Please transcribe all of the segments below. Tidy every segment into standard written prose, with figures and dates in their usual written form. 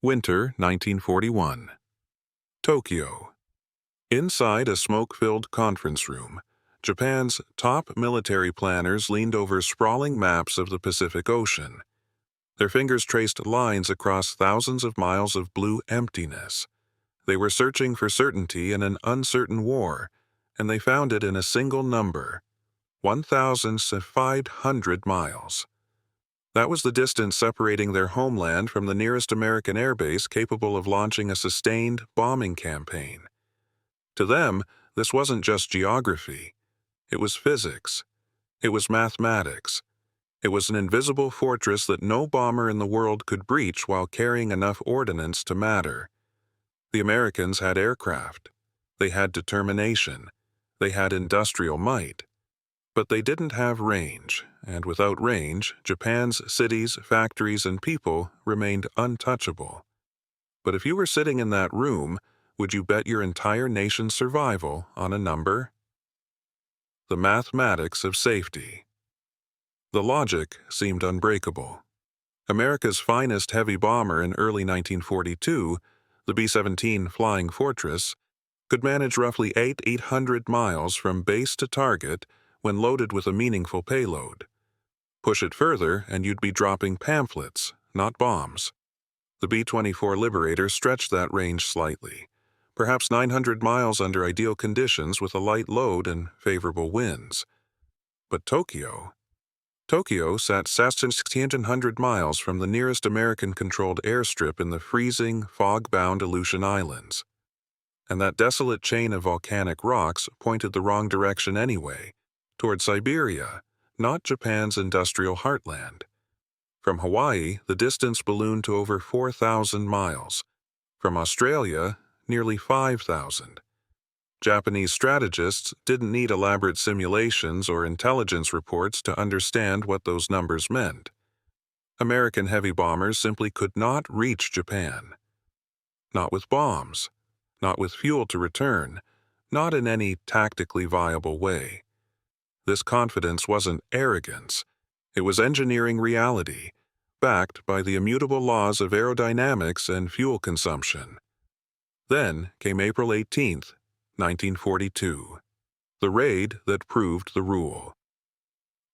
Winter 1941. Tokyo. Inside a smoke-filled conference room, Japan's top military planners leaned over sprawling maps of the Pacific Ocean. Their fingers traced lines across thousands of miles of blue emptiness. They were searching for certainty in an uncertain war, and they found it in a single number: 1,500 miles. That was the distance separating their homeland from the nearest American airbase capable of launching a sustained bombing campaign. To them, this wasn't just geography. It was physics. It was mathematics. It was an invisible fortress that no bomber in the world could breach while carrying enough ordnance to matter. The Americans had aircraft. They had determination. They had industrial might. But they didn't have range, and without range, Japan's cities, factories, and people remained untouchable. But if you were sitting in that room, would you bet your entire nation's survival on a number? The mathematics of safety. The logic seemed unbreakable. America's finest heavy bomber in early 1942, the B-17 Flying Fortress, could manage roughly 800 miles from base to target when loaded with a meaningful payload. Push it further and you'd be dropping pamphlets, not bombs. The B-24 Liberator stretched that range slightly, perhaps 900 miles under ideal conditions with a light load and favorable winds. But Tokyo sat 1,600 miles from the nearest American-controlled airstrip in the freezing, fog-bound Aleutian Islands. And that desolate chain of volcanic rocks pointed the wrong direction anyway, toward Siberia, not Japan's industrial heartland. From Hawaii, the distance ballooned to over 4,000 miles. From Australia, nearly 5,000. Japanese strategists didn't need elaborate simulations or intelligence reports to understand what those numbers meant. American heavy bombers simply could not reach Japan. Not with bombs, not with fuel to return, not in any tactically viable way. This confidence wasn't arrogance. It was engineering reality, backed by the immutable laws of aerodynamics and fuel consumption. Then came April 18, 1942, the raid that proved the rule.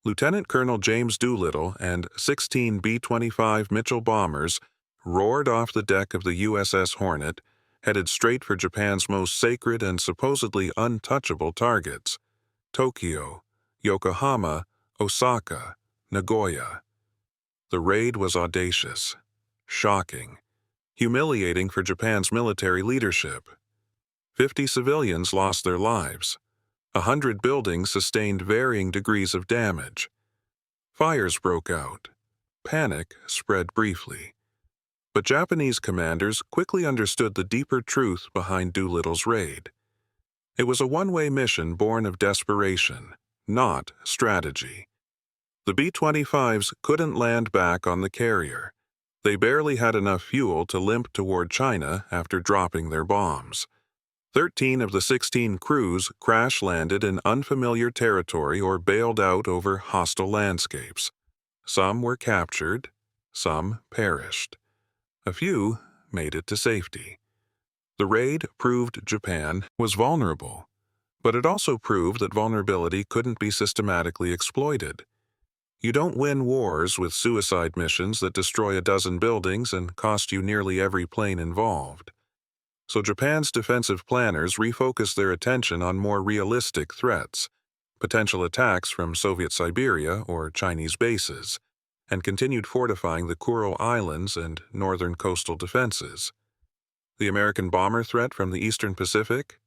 Lieutenant Colonel James Doolittle and 16 B-25 Mitchell bombers roared off the deck of the USS Hornet, headed straight for Japan's most sacred and supposedly untouchable targets: Tokyo, Yokohama, Osaka, Nagoya. The raid was audacious, shocking, humiliating for Japan's military leadership. 50 civilians lost their lives. 100 buildings sustained varying degrees of damage. Fires broke out. Panic spread briefly. But Japanese commanders quickly understood the deeper truth behind Doolittle's raid. It was a one-way mission born of desperation, not strategy. The B-25s couldn't land back on the carrier. They barely had enough fuel to limp toward China after dropping their bombs. 13 of the 16 crews crash-landed in unfamiliar territory or bailed out over hostile landscapes. Some were captured, some perished. A few made it to safety. The raid proved Japan was vulnerable, but it also proved that vulnerability couldn't be systematically exploited. You don't win wars with suicide missions that destroy a dozen buildings and cost you nearly every plane involved. So Japan's defensive planners refocused their attention on more realistic threats, potential attacks from Soviet Siberia or Chinese bases, and continued fortifying the Kuril Islands and northern coastal defenses. The American bomber threat from the Eastern Pacific?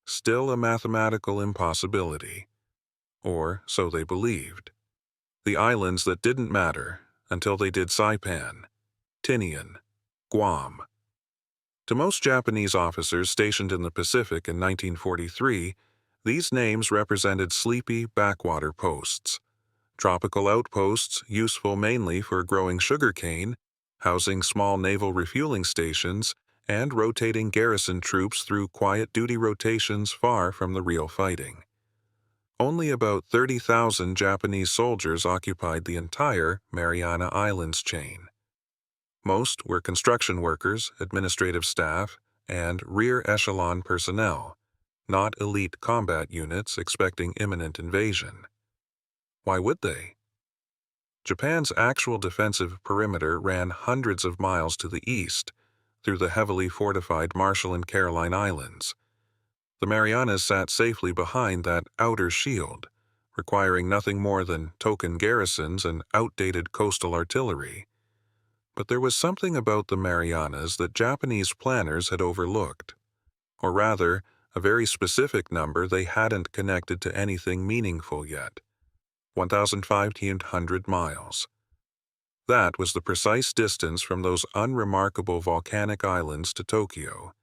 Still a mathematical impossibility. Or so they believed. The islands that didn't matter until they did Saipan, Tinian, Guam. To most Japanese officers stationed in the Pacific in 1943, these names represented sleepy backwater posts. Tropical outposts useful mainly for growing sugarcane, housing small naval refueling stations, and rotating garrison troops through quiet duty rotations far from the real fighting. Only about 30,000 Japanese soldiers occupied the entire Mariana Islands chain. Most were construction workers, administrative staff, and rear echelon personnel, not elite combat units expecting imminent invasion. Why would they? Japan's actual defensive perimeter ran hundreds of miles to the east, through the heavily fortified Marshall and Caroline Islands. The Marianas sat safely behind that outer shield, requiring nothing more than token garrisons and outdated coastal artillery. But there was something about the Marianas that Japanese planners had overlooked, or rather, a very specific number they hadn't connected to anything meaningful yet: 1,500 miles. That was the precise distance from those unremarkable volcanic islands to Tokyo.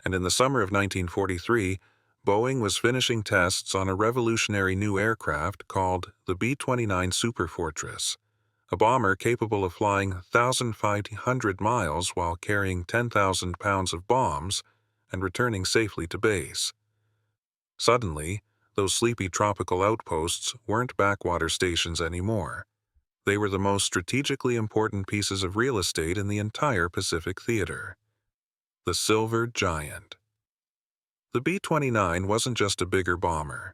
And in the summer of 1943, Boeing was finishing tests on a revolutionary new aircraft called the B-29 Superfortress, a bomber capable of flying 1,500 miles while carrying 10,000 pounds of bombs and returning safely to base. Suddenly, those sleepy tropical outposts weren't backwater stations anymore. They were the most strategically important pieces of real estate in the entire Pacific theater. The Silver Giant. The B-29 wasn't just a bigger bomber.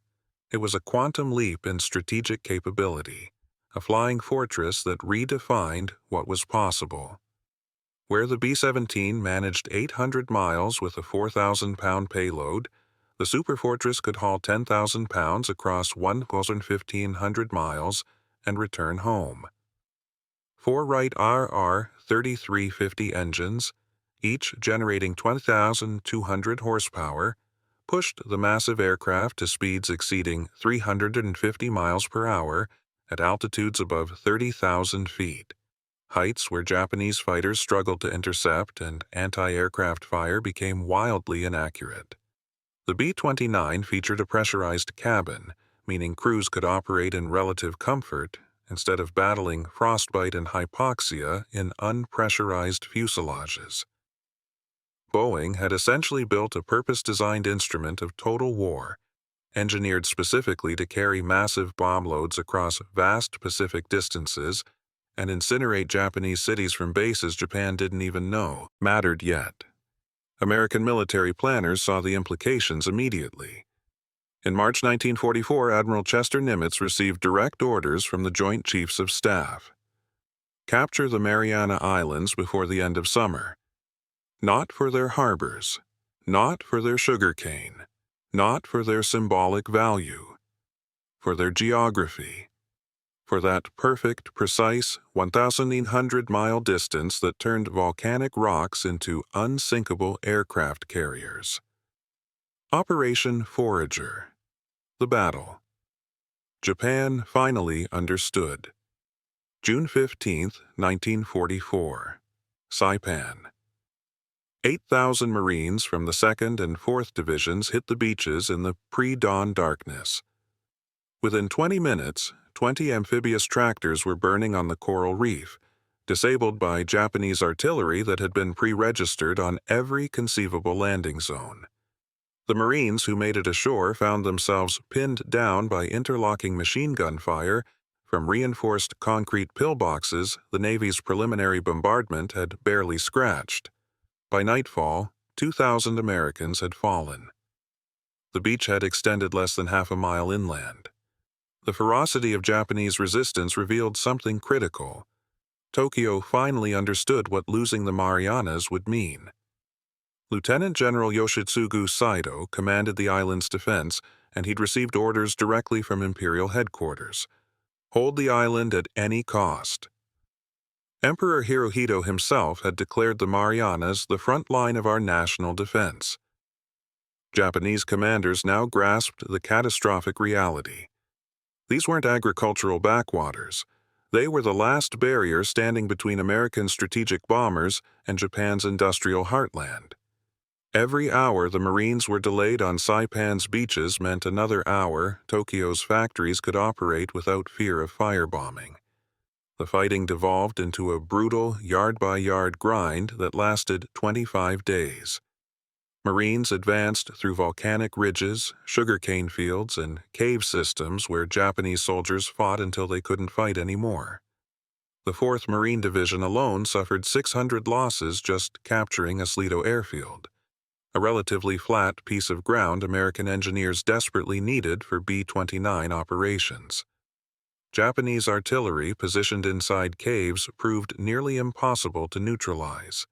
It was a quantum leap in strategic capability, a flying fortress that redefined what was possible. Where the B-17 managed 800 miles with a 4,000-pound payload, the Superfortress could haul 10,000 pounds across 1,500 miles and return home. 4 Wright RR-3350 engines, each generating 20,200 horsepower, pushed the massive aircraft to speeds exceeding 350 miles per hour at altitudes above 30,000 feet, heights where Japanese fighters struggled to intercept and anti-aircraft fire became wildly inaccurate. The B-29 featured a pressurized cabin, meaning crews could operate in relative comfort instead of battling frostbite and hypoxia in unpressurized fuselages. Boeing had essentially built a purpose-designed instrument of total war, engineered specifically to carry massive bomb loads across vast Pacific distances and incinerate Japanese cities from bases Japan didn't even know mattered yet. American military planners saw the implications immediately. In March 1944, Admiral Chester Nimitz received direct orders from the Joint Chiefs of Staff. Capture the Mariana Islands before the end of summer. Not for their harbors, not for their sugarcane, not for their symbolic value, for their geography, for that perfect, precise 1,800-mile distance that turned volcanic rocks into unsinkable aircraft carriers. Operation Forager. The battle. Japan finally understood. June 15, 1944. Saipan. 8,000 Marines from the 2nd and 4th Divisions hit the beaches in the pre-dawn darkness. Within 20 minutes, 20 amphibious tractors were burning on the coral reef, disabled by Japanese artillery that had been pre-registered on every conceivable landing zone. The Marines who made it ashore found themselves pinned down by interlocking machine gun fire from reinforced concrete pillboxes the Navy's preliminary bombardment had barely scratched. By nightfall, 2,000 Americans had fallen. The beachhead extended less than half a mile inland. The ferocity of Japanese resistance revealed something critical. Tokyo finally understood what losing the Marianas would mean. Lieutenant General Yoshitsugu Saido commanded the island's defense, and he'd received orders directly from Imperial headquarters. Hold the island at any cost. Emperor Hirohito himself had declared the Marianas the front line of our national defense. Japanese commanders now grasped the catastrophic reality. These weren't agricultural backwaters. They were the last barrier standing between American strategic bombers and Japan's industrial heartland. Every hour the Marines were delayed on Saipan's beaches meant another hour Tokyo's factories could operate without fear of firebombing. The fighting devolved into a brutal yard-by-yard grind that lasted 25 days. Marines advanced through volcanic ridges, sugarcane fields, and cave systems where Japanese soldiers fought until they couldn't fight anymore. The 4th Marine Division alone suffered 600 losses just capturing Oswego airfield, a relatively flat piece of ground American engineers desperately needed for B-29 operations. Japanese artillery positioned inside caves proved nearly impossible to neutralize.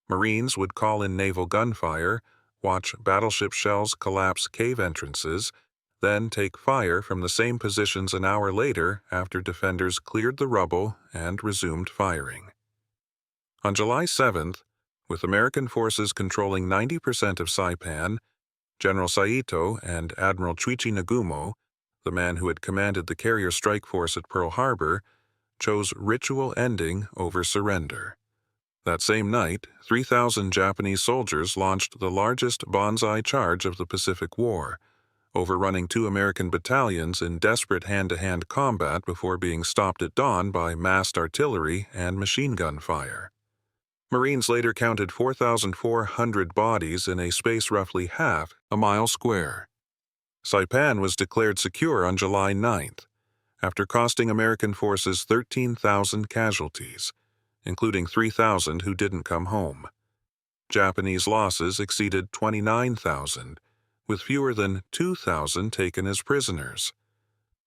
Marines would call in naval gunfire, watch battleship shells collapse cave entrances, then take fire from the same positions an hour later after defenders cleared the rubble and resumed firing. On July 7th, with American forces controlling 90% of Saipan, General Saito and Admiral Chuichi Nagumo, the man who had commanded the carrier strike force at Pearl Harbor, chose ritual ending over surrender. That same night, 3,000 Japanese soldiers launched the largest banzai charge of the Pacific War, overrunning 2 American battalions in desperate hand-to-hand combat before being stopped at dawn by massed artillery and machine gun fire. Marines later counted 4,400 bodies in a space roughly half a mile square. Saipan was declared secure on July 9th, after costing American forces 13,000 casualties, including 3,000 who didn't come home. Japanese losses exceeded 29,000, with fewer than 2,000 taken as prisoners.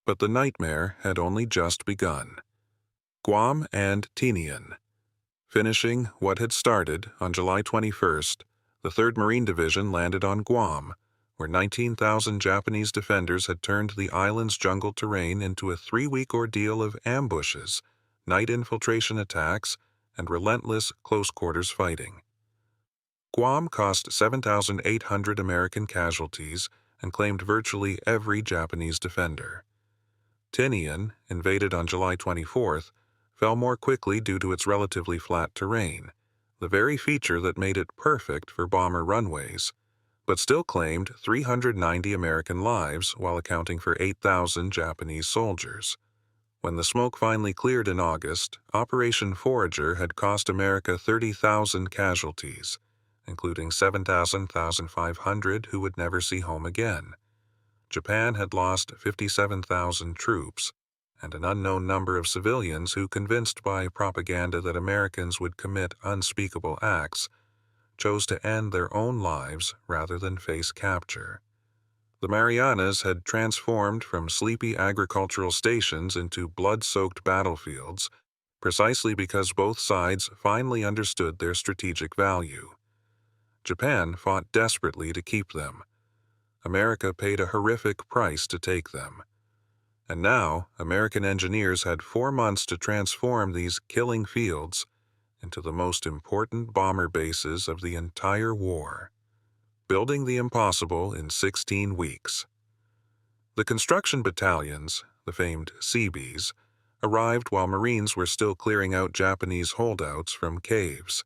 But the nightmare had only just begun. Guam and Tinian. Finishing what had started on July 21st, the 3rd Marine Division landed on Guam, where 19,000 Japanese defenders had turned the island's jungle terrain into a 3-week ordeal of ambushes, night infiltration attacks, and relentless close-quarters fighting. Guam cost 7,800 American casualties and claimed virtually every Japanese defender. Tinian, invaded on July 24th, fell more quickly due to its relatively flat terrain, the very feature that made it perfect for bomber runways, but still claimed 390 American lives while accounting for 8,000 Japanese soldiers. When the smoke finally cleared in August, Operation Forager had cost America 30,000 casualties, including 7,500 who would never see home again. Japan had lost 57,000 troops, and an unknown number of civilians who, convinced by propaganda that Americans would commit unspeakable acts, chose to end their own lives rather than face capture. The Marianas had transformed from sleepy agricultural stations into blood-soaked battlefields, precisely because both sides finally understood their strategic value. Japan fought desperately to keep them. America paid a horrific price to take them. And now, American engineers had 4 months to transform these killing fields into the most important bomber bases of the entire war, building the impossible in 16 weeks. The construction battalions, the famed Seabees, arrived while Marines were still clearing out Japanese holdouts from caves.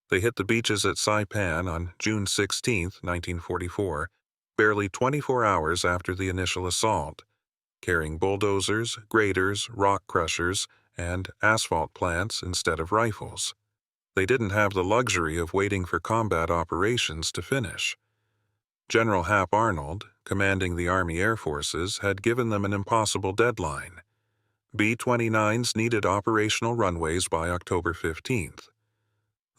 They hit the beaches at Saipan on June 16, 1944, barely 24 hours after the initial assault, carrying bulldozers, graders, rock crushers, and asphalt plants instead of rifles. They didn't have the luxury of waiting for combat operations to finish. General Hap Arnold, commanding the Army Air Forces, had given them an impossible deadline. B-29s needed operational runways by October 15th.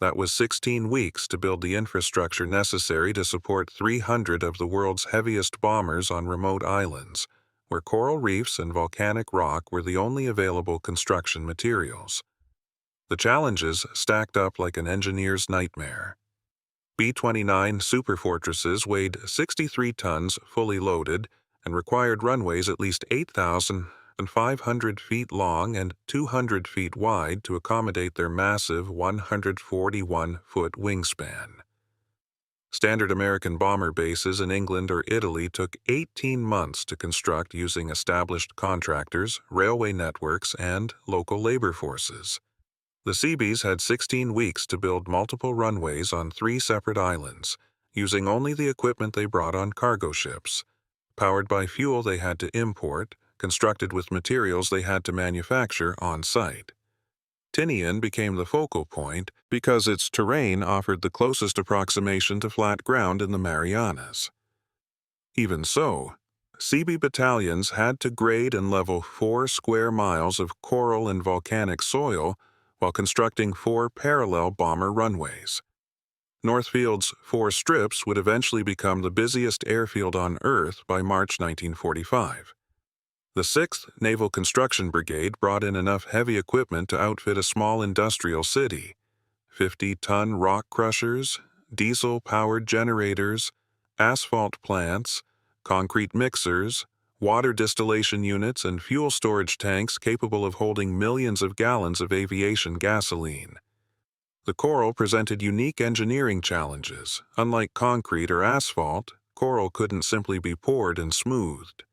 That was 16 weeks to build the infrastructure necessary to support 300 of the world's heaviest bombers on remote islands, where coral reefs and volcanic rock were the only available construction materials. The challenges stacked up like an engineer's nightmare. B-29 Superfortresses weighed 63 tons fully loaded and required runways at least 8,500 feet long and 200 feet wide to accommodate their massive 141-foot wingspan. Standard American bomber bases in England or Italy took 18 months to construct using established contractors, railway networks, and local labor forces. The Seabees had 16 weeks to build multiple runways on 3 separate islands, using only the equipment they brought on cargo ships, powered by fuel they had to import, constructed with materials they had to manufacture on site. Tinian became the focal point because its terrain offered the closest approximation to flat ground in the Marianas. Even so, Seabee battalions had to grade and level 4 square miles of coral and volcanic soil while constructing 4 parallel bomber runways. Northfield's 4 strips would eventually become the busiest airfield on Earth by March 1945. The 6th Naval Construction Brigade brought in enough heavy equipment to outfit a small industrial city: 50-ton rock crushers, diesel-powered generators, asphalt plants, concrete mixers, water distillation units, and fuel storage tanks capable of holding millions of gallons of aviation gasoline. The coral presented unique engineering challenges. Unlike concrete or asphalt, coral couldn't simply be poured and smoothed.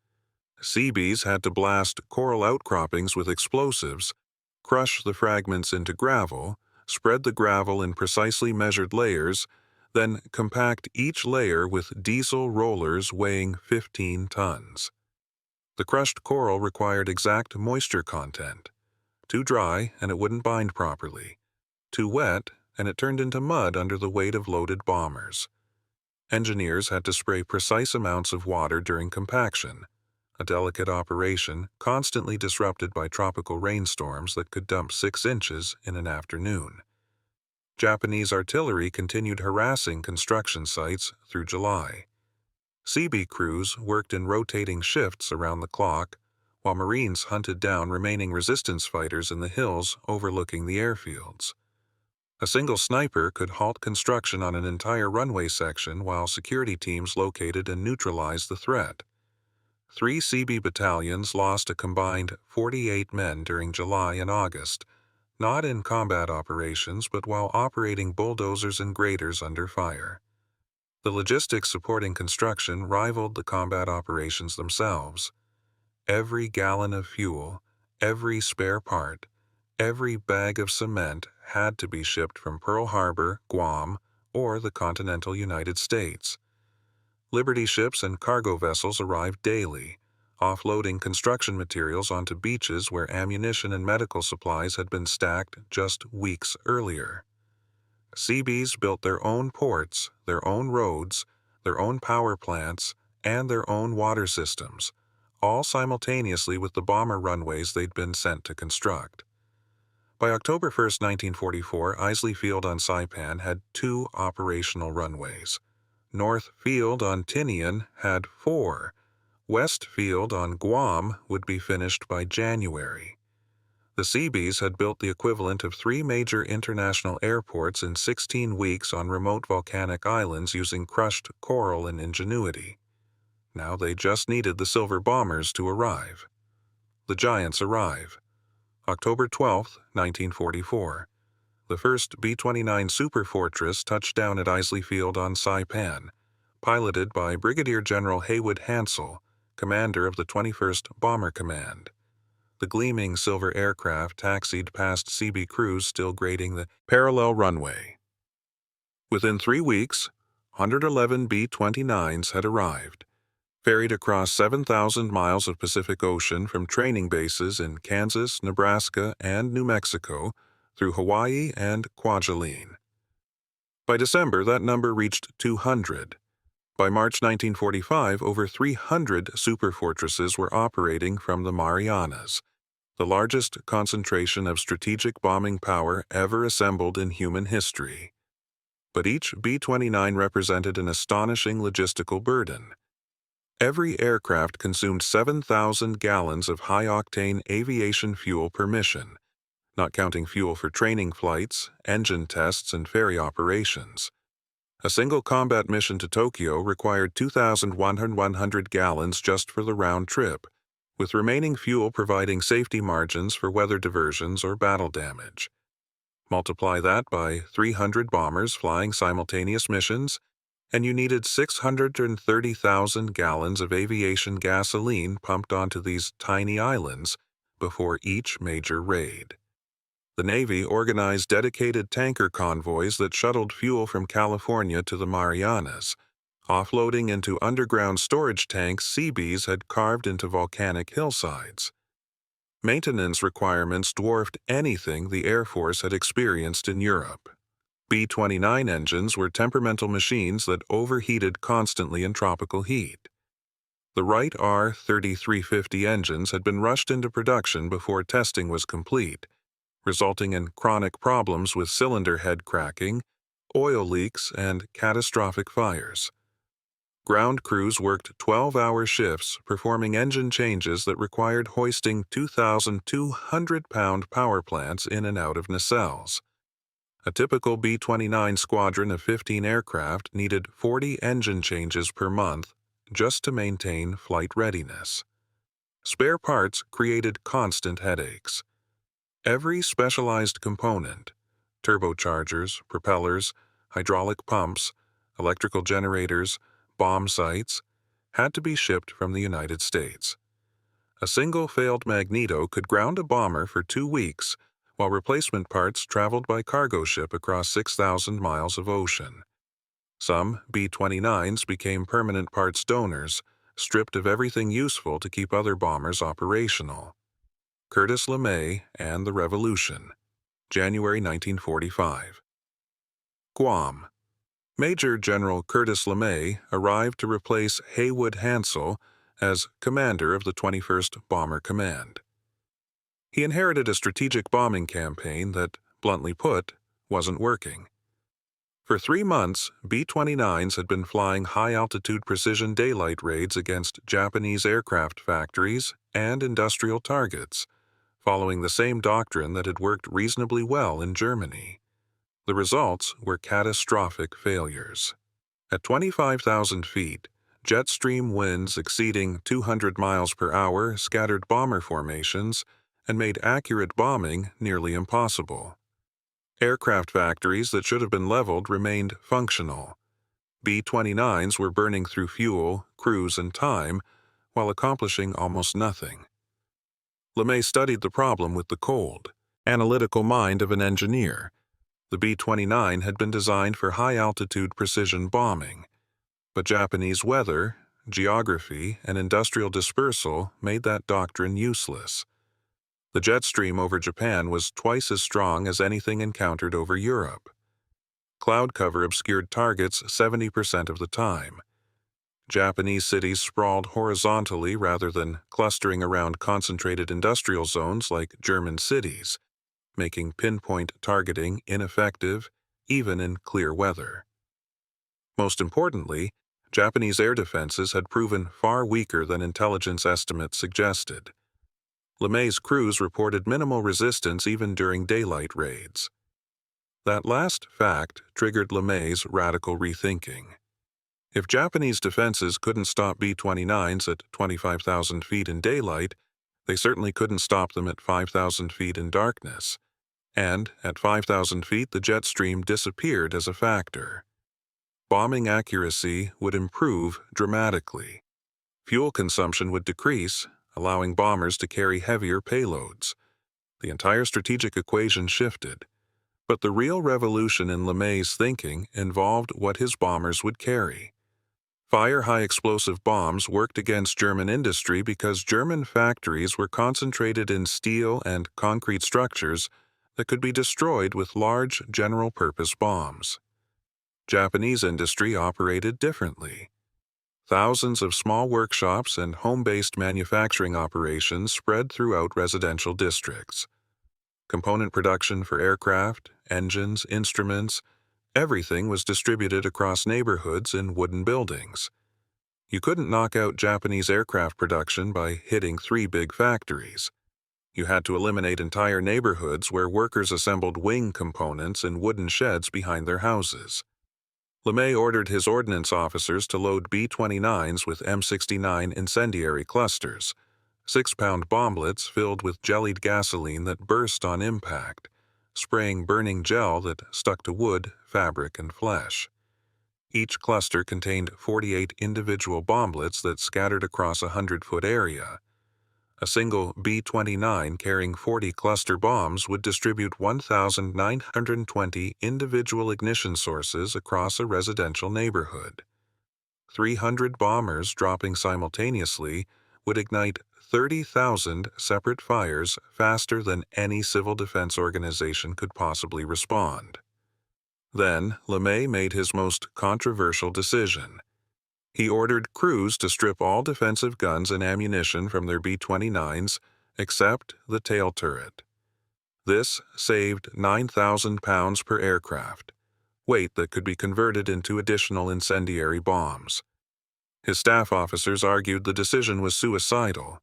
Seabees had to blast coral outcroppings with explosives, crush the fragments into gravel, spread the gravel in precisely measured layers, then compact each layer with diesel rollers weighing 15 tons. The crushed coral required exact moisture content. Too dry, and it wouldn't bind properly. Too wet, and it turned into mud under the weight of loaded bombers. Engineers had to spray precise amounts of water during compaction, a delicate operation constantly disrupted by tropical rainstorms that could dump 6 inches in an afternoon. Japanese artillery continued harassing construction sites through July. Seabee crews worked in rotating shifts around the clock, while Marines hunted down remaining resistance fighters in the hills overlooking the airfields. A single sniper could halt construction on an entire runway section while security teams located and neutralized the threat. 3 Seabee battalions lost a combined 48 men during July and August, not in combat operations but while operating bulldozers and graders under fire. The logistics supporting construction rivaled the combat operations themselves. Every gallon of fuel, every spare part, every bag of cement had to be shipped from Pearl Harbor, Guam, or the continental United States. Liberty ships and cargo vessels arrived daily, offloading construction materials onto beaches where ammunition and medical supplies had been stacked just weeks earlier. Seabees built their own ports, their own roads, their own power plants, and their own water systems, all simultaneously with the bomber runways they'd been sent to construct. By October 1, 1944, Isley Field on Saipan had 2 operational runways. North Field on Tinian had 4. West Field on Guam would be finished by January. The Seabees had built the equivalent of 3 major international airports in 16 weeks on remote volcanic islands using crushed coral and ingenuity. Now they just needed the silver bombers to arrive. The Giants arrive. October 12, 1944. The first B-29 Superfortress touched down at Isley Field on Saipan, piloted by Brigadier General Haywood Hansell, commander of the 21st Bomber Command. The gleaming silver aircraft taxied past Seabee crews still grading the parallel runway. Within 3 weeks, 111 B-29s had arrived, ferried across 7,000 miles of Pacific Ocean from training bases in Kansas, Nebraska, and New Mexico through Hawaii and Kwajalein. By December, that number reached 200. By March 1945, over 300 superfortresses were operating from the Marianas, the largest concentration of strategic bombing power ever assembled in human history. But each B-29 represented an astonishing logistical burden. Every aircraft consumed 7,000 gallons of high-octane aviation fuel per mission, not counting fuel for training flights, engine tests, and ferry operations. A single combat mission to Tokyo required 2,100 gallons just for the round trip, with remaining fuel providing safety margins for weather diversions or battle damage. Multiply that by 300 bombers flying simultaneous missions, and you needed 630,000 gallons of aviation gasoline pumped onto these tiny islands before each major raid. The Navy organized dedicated tanker convoys that shuttled fuel from California to the Marianas, offloading into underground storage tanks Seabees had carved into volcanic hillsides. Maintenance requirements dwarfed anything the Air Force had experienced in Europe. B-29 engines were temperamental machines that overheated constantly in tropical heat. The Wright R-3350 engines had been rushed into production before testing was complete, resulting in chronic problems with cylinder head cracking, oil leaks, and catastrophic fires. Ground crews worked 12-hour shifts performing engine changes that required hoisting 2,200-pound power plants in and out of nacelles. A typical B-29 squadron of 15 aircraft needed 40 engine changes per month just to maintain flight readiness. Spare parts created constant headaches. Every specialized component, turbochargers, propellers, hydraulic pumps, electrical generators, bomb sights, had to be shipped from the United States. A single failed magneto could ground a bomber for 2 weeks, while replacement parts traveled by cargo ship across 6,000 miles of ocean. Some B-29s became permanent parts donors, stripped of everything useful to keep other bombers operational. Curtis LeMay and the Revolution, January 1945. Guam. Major General Curtis LeMay arrived to replace Haywood Hansell as commander of the 21st Bomber Command. He inherited a strategic bombing campaign that, bluntly put, wasn't working. For 3 months, B-29s had been flying high-altitude precision daylight raids against Japanese aircraft factories and industrial targets, following the same doctrine that had worked reasonably well in Germany. The results were catastrophic failures. At 25,000 feet, jet stream winds exceeding 200 miles per hour scattered bomber formations and made accurate bombing nearly impossible. Aircraft factories that should have been leveled remained functional. B-29s were burning through fuel, crews, and time, while accomplishing almost nothing. LeMay studied the problem with the cold, analytical mind of an engineer. The B-29 had been designed for high-altitude precision bombing, but Japanese weather, geography, and industrial dispersal made that doctrine useless. The jet stream over Japan was twice as strong as anything encountered over Europe. Cloud cover obscured targets 70% of the time. Japanese cities sprawled horizontally rather than clustering around concentrated industrial zones like German cities, making pinpoint targeting ineffective even in clear weather. Most importantly, Japanese air defenses had proven far weaker than intelligence estimates suggested. LeMay's crews reported minimal resistance even during daylight raids. That last fact triggered LeMay's radical rethinking. If Japanese defenses couldn't stop B-29s at 25,000 feet in daylight, they certainly couldn't stop them at 5,000 feet in darkness. And at 5,000 feet the jet stream disappeared as a factor. Bombing accuracy would improve dramatically. Fuel consumption would decrease, allowing bombers to carry heavier payloads. The entire strategic equation shifted. But the real revolution in LeMay's thinking involved what his bombers would carry. Fire-high explosive bombs worked against German industry because German factories were concentrated in steel and concrete structures that could be destroyed with large general-purpose bombs. Japanese industry operated differently. Thousands of small workshops and home-based manufacturing operations spread throughout residential districts. Component production for aircraft, engines, instruments, everything was distributed across neighborhoods in wooden buildings. You couldn't knock out Japanese aircraft production by hitting 3 big factories. You had to eliminate entire neighborhoods where workers assembled wing components in wooden sheds behind their houses. LeMay ordered his ordnance officers to load B-29s with M69 incendiary clusters, 6-pound bomblets filled with jellied gasoline that burst on impact, spraying burning gel that stuck to wood, fabric, and flesh. Each cluster contained 48 individual bomblets that scattered across a 100-foot area. A single B-29 carrying 40 cluster bombs would distribute 1,920 individual ignition sources across a residential neighborhood. 300 bombers dropping simultaneously would ignite 30,000 separate fires faster than any civil defense organization could possibly respond. Then, LeMay made his most controversial decision. He ordered crews to strip all defensive guns and ammunition from their B-29s, except the tail turret. This saved 9,000 pounds per aircraft, weight that could be converted into additional incendiary bombs. His staff officers argued the decision was suicidal.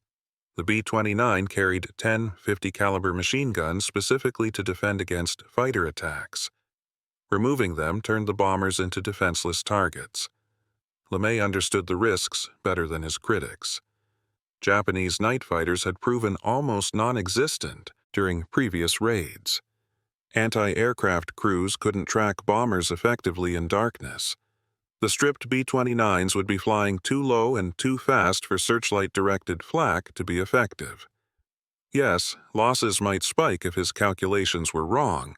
The B-29 carried 10 50-caliber machine guns specifically to defend against fighter attacks. Removing them turned the bombers into defenseless targets. LeMay understood the risks better than his critics. Japanese night fighters had proven almost non-existent during previous raids. Anti-aircraft crews couldn't track bombers effectively in darkness. The stripped B-29s would be flying too low and too fast for searchlight-directed flak to be effective. Yes, losses might spike if his calculations were wrong,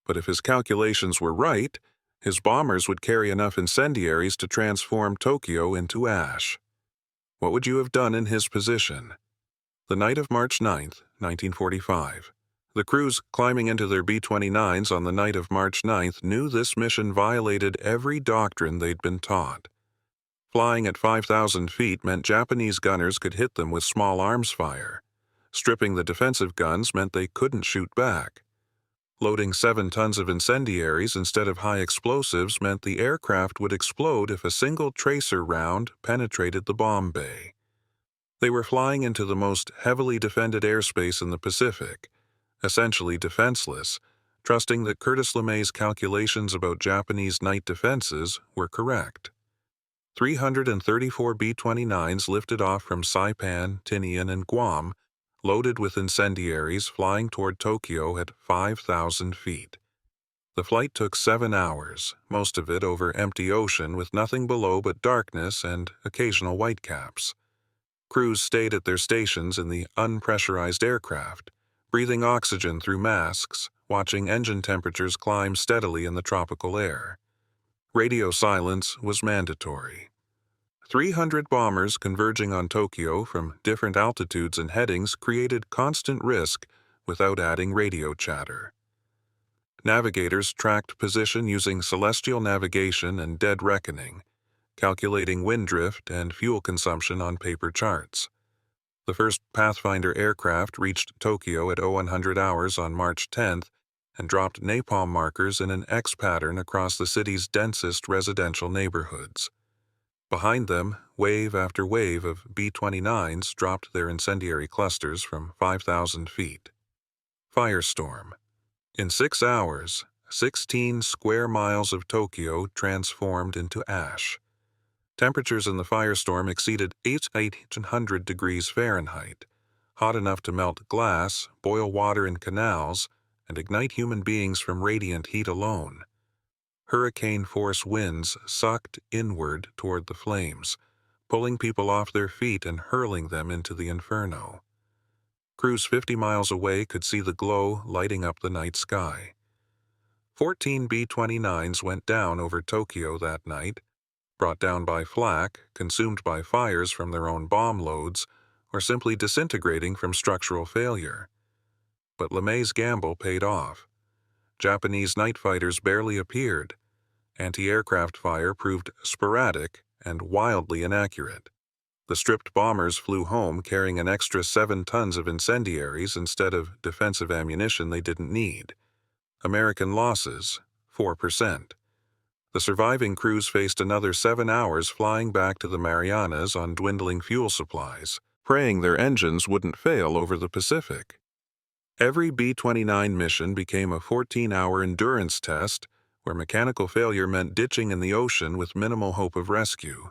but if his calculations were right, his bombers would carry enough incendiaries to transform Tokyo into ash. What would you have done in his position? The night of March 9, 1945. The crews climbing into their B-29s on the night of March 9th knew this mission violated every doctrine they'd been taught. Flying at 5,000 feet meant Japanese gunners could hit them with small arms fire. Stripping the defensive guns meant they couldn't shoot back. Loading 7 tons of incendiaries instead of high explosives meant the aircraft would explode if a single tracer round penetrated the bomb bay. They were flying into the most heavily defended airspace in the Pacific, essentially defenseless, trusting that Curtis LeMay's calculations about Japanese night defenses were correct. 334 B-29s lifted off from Saipan, Tinian, and Guam, loaded with incendiaries flying toward Tokyo at 5,000 feet. The flight took 7 hours, most of it over empty ocean with nothing below but darkness and occasional whitecaps. Crews stayed at their stations in the unpressurized aircraft, breathing oxygen through masks, watching engine temperatures climb steadily in the tropical air. Radio silence was mandatory. 300 bombers converging on Tokyo from different altitudes and headings created constant risk without adding radio chatter. Navigators tracked position using celestial navigation and dead reckoning, calculating wind drift and fuel consumption on paper charts. The first Pathfinder aircraft reached Tokyo at 0100 hours on March 10th and dropped napalm markers in an X pattern across the city's densest residential neighborhoods. Behind them, wave after wave of B-29s dropped their incendiary clusters from 5,000 feet. Firestorm. In 6 hours, 16 square miles of Tokyo transformed into ash. Temperatures in the firestorm exceeded 800 degrees Fahrenheit, hot enough to melt glass, boil water in canals, and ignite human beings from radiant heat alone. Hurricane-force winds sucked inward toward the flames, pulling people off their feet and hurling them into the inferno. Crews 50 miles away could see the glow lighting up the night sky. 14 B-29s went down over Tokyo that night, brought down by flak, consumed by fires from their own bomb loads, or simply disintegrating from structural failure. But LeMay's gamble paid off. Japanese night fighters barely appeared. Anti-aircraft fire proved sporadic and wildly inaccurate. The stripped bombers flew home carrying an extra 7 tons of incendiaries instead of defensive ammunition they didn't need. American losses, 4%. The surviving crews faced another 7 hours flying back to the Marianas on dwindling fuel supplies, praying their engines wouldn't fail over the Pacific. Every B-29 mission became a 14-hour endurance test where mechanical failure meant ditching in the ocean with minimal hope of rescue.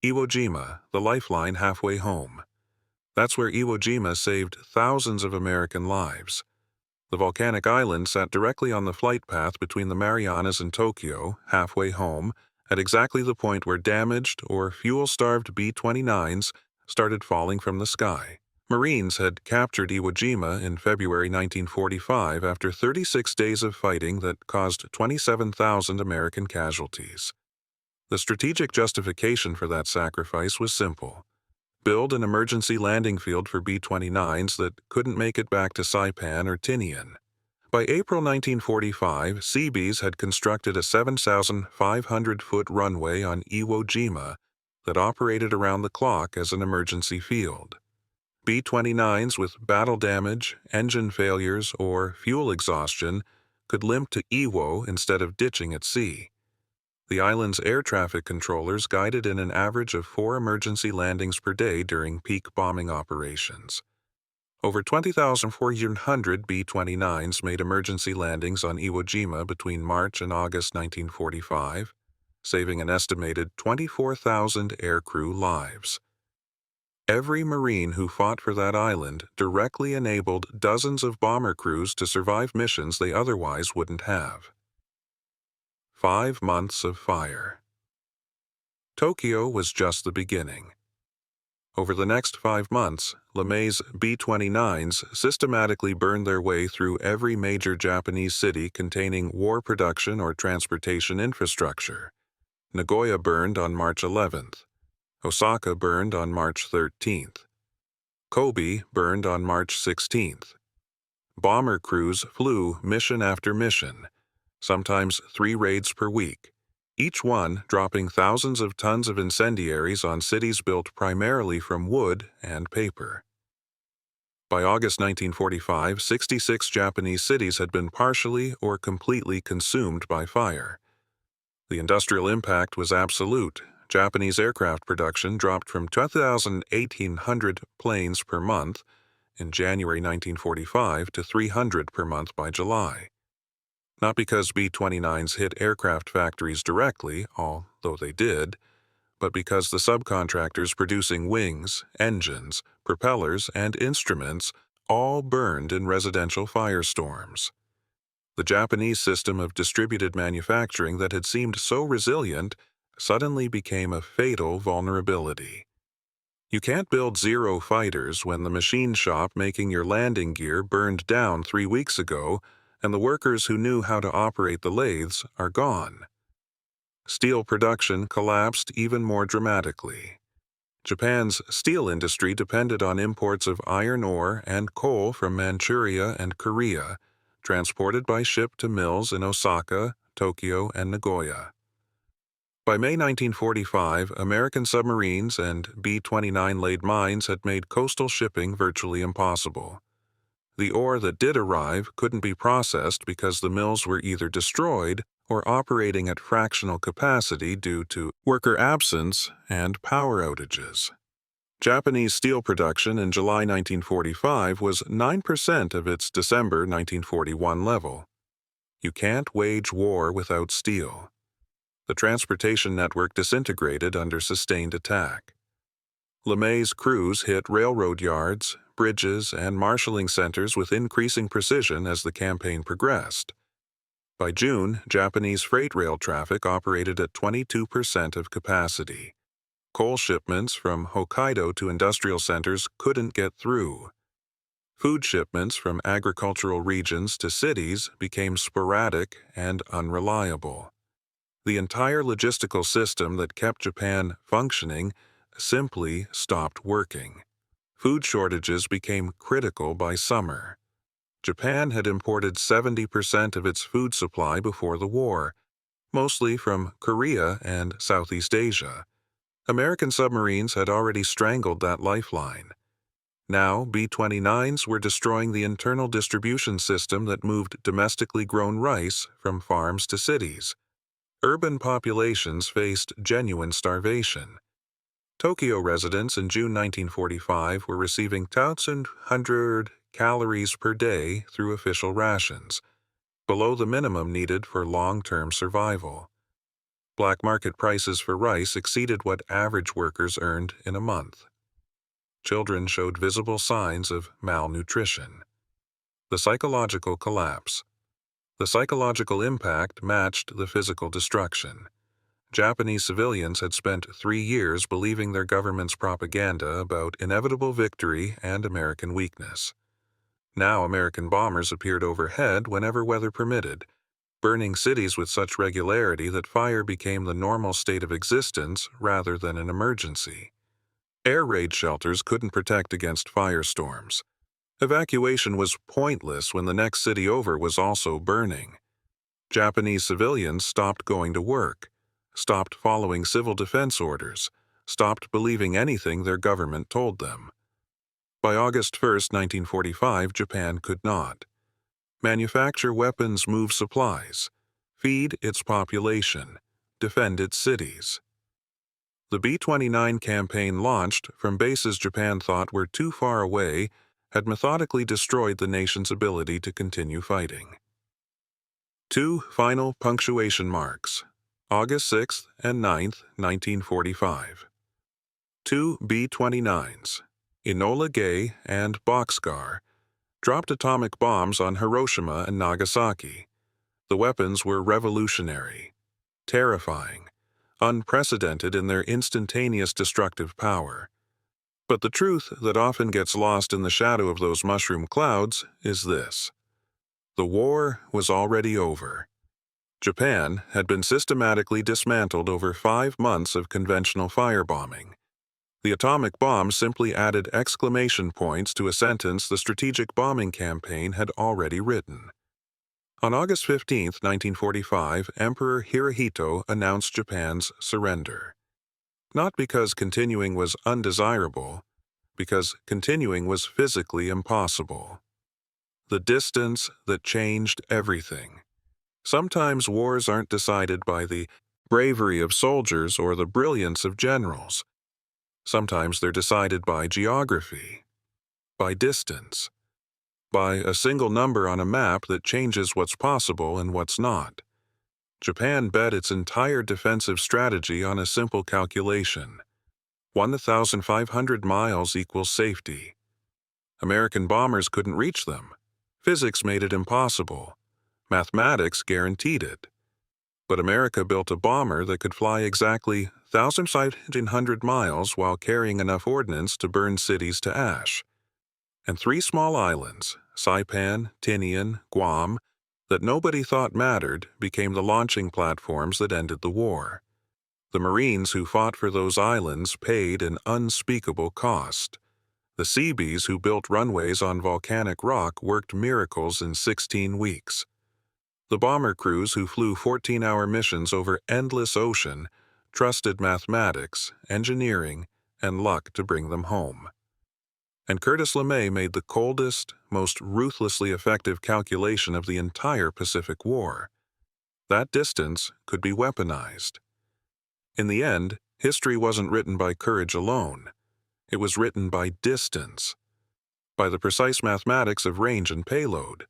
Iwo Jima, the lifeline halfway home. That's where Iwo Jima saved thousands of American lives. The volcanic island sat directly on the flight path between the Marianas and Tokyo, halfway home, at exactly the point where damaged or fuel-starved B-29s started falling from the sky. Marines had captured Iwo Jima in February 1945 after 36 days of fighting that caused 27,000 American casualties. The strategic justification for that sacrifice was simple. Build an emergency landing field for B-29s that couldn't make it back to Saipan or Tinian. By April 1945, Seabees had constructed a 7,500-foot runway on Iwo Jima that operated around the clock as an emergency field. B-29s with battle damage, engine failures, or fuel exhaustion could limp to Iwo instead of ditching at sea. The island's air traffic controllers guided in an average of 4 emergency landings per day during peak bombing operations. Over 20,400 B-29s made emergency landings on Iwo Jima between March and August 1945, saving an estimated 24,000 aircrew lives. Every Marine who fought for that island directly enabled dozens of bomber crews to survive missions they otherwise wouldn't have. 5 months of fire. Tokyo was just the beginning. Over the next 5 months, LeMay's B-29s systematically burned their way through every major Japanese city containing war production or transportation infrastructure. Nagoya burned on March 11th. Osaka burned on March 13th. Kobe burned on March 16th. Bomber crews flew mission after mission, sometimes 3 raids per week, each one dropping thousands of tons of incendiaries on cities built primarily from wood and paper. By August 1945, 66 Japanese cities had been partially or completely consumed by fire. The industrial impact was absolute. Japanese aircraft production dropped from 2,800 planes per month in January 1945 to 300 per month by July. Not because B-29s hit aircraft factories directly, although they did, but because the subcontractors producing wings, engines, propellers, and instruments all burned in residential firestorms. The Japanese system of distributed manufacturing that had seemed so resilient suddenly became a fatal vulnerability. You can't build Zero fighters when the machine shop making your landing gear burned down 3 weeks ago and the workers who knew how to operate the lathes are gone. Steel production collapsed even more dramatically. Japan's steel industry depended on imports of iron ore and coal from Manchuria and Korea, transported by ship to mills in Osaka, Tokyo, and Nagoya. By May 1945, American submarines and B-29 laid mines had made coastal shipping virtually impossible. The ore that did arrive couldn't be processed because the mills were either destroyed or operating at fractional capacity due to worker absence and power outages. Japanese steel production in July 1945 was 9% of its December 1941 level. You can't wage war without steel. The transportation network disintegrated under sustained attack. LeMay's crews hit railroad yards, bridges, and marshalling centers with increasing precision as the campaign progressed. By June, Japanese freight rail traffic operated at 22% of capacity. Coal shipments from Hokkaido to industrial centers couldn't get through. Food shipments from agricultural regions to cities became sporadic and unreliable. The entire logistical system that kept Japan functioning simply stopped working. Food shortages became critical by summer. Japan had imported 70% of its food supply before the war, mostly from Korea and Southeast Asia. American submarines had already strangled that lifeline. Now, B-29s were destroying the internal distribution system that moved domestically grown rice from farms to cities. Urban populations faced genuine starvation. Tokyo residents in June 1945 were receiving 1,200 calories per day through official rations, below the minimum needed for long-term survival. Black market prices for rice exceeded what average workers earned in a month. Children showed visible signs of malnutrition. The psychological collapse. The psychological impact matched the physical destruction. Japanese civilians had spent 3 years believing their government's propaganda about inevitable victory and American weakness. Now American bombers appeared overhead whenever weather permitted, burning cities with such regularity that fire became the normal state of existence rather than an emergency. Air raid shelters couldn't protect against firestorms. Evacuation was pointless when the next city over was also burning. Japanese civilians stopped going to work, stopped following civil defense orders, stopped believing anything their government told them. By August 1, 1945, Japan could not manufacture weapons, move supplies, feed its population, defend its cities. The B-29 campaign, launched from bases Japan thought were too far away, had methodically destroyed the nation's ability to continue fighting. 2 final punctuation marks: August 6th and 9th, 1945. 2 B-29s, Enola Gay and Boxcar, dropped atomic bombs on Hiroshima and Nagasaki. The weapons were revolutionary, terrifying, unprecedented in their instantaneous destructive power. But the truth that often gets lost in the shadow of those mushroom clouds is this: the war was already over. Japan had been systematically dismantled over 5 months of conventional firebombing. The atomic bomb simply added exclamation points to a sentence the strategic bombing campaign had already written. On August 15, 1945, Emperor Hirohito announced Japan's surrender. Not because continuing was undesirable, because continuing was physically impossible. The distance that changed everything. Sometimes wars aren't decided by the bravery of soldiers or the brilliance of generals. Sometimes they're decided by geography, by distance, by a single number on a map that changes what's possible and what's not. Japan bet its entire defensive strategy on a simple calculation: 1,500 miles equals safety. American bombers couldn't reach them. Physics made it impossible. Mathematics guaranteed it. But America built a bomber that could fly exactly 1,500 miles while carrying enough ordnance to burn cities to ash. And 3 small islands, Saipan, Tinian, Guam, that nobody thought mattered, became the launching platforms that ended the war. The Marines who fought for those islands paid an unspeakable cost. The Seabees who built runways on volcanic rock worked miracles in 16 weeks. The bomber crews who flew 14-hour missions over endless ocean trusted mathematics, engineering, and luck to bring them home. And Curtis LeMay made the coldest, most ruthlessly effective calculation of the entire Pacific War. That distance could be weaponized. In the end, history wasn't written by courage alone. It was written by distance, by the precise mathematics of range and payload,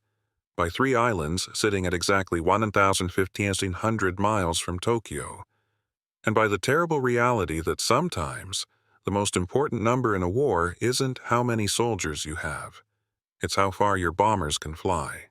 by 3 islands sitting at exactly 1,500 miles from Tokyo, and by the terrible reality that sometimes the most important number in a war isn't how many soldiers you have. It's how far your bombers can fly.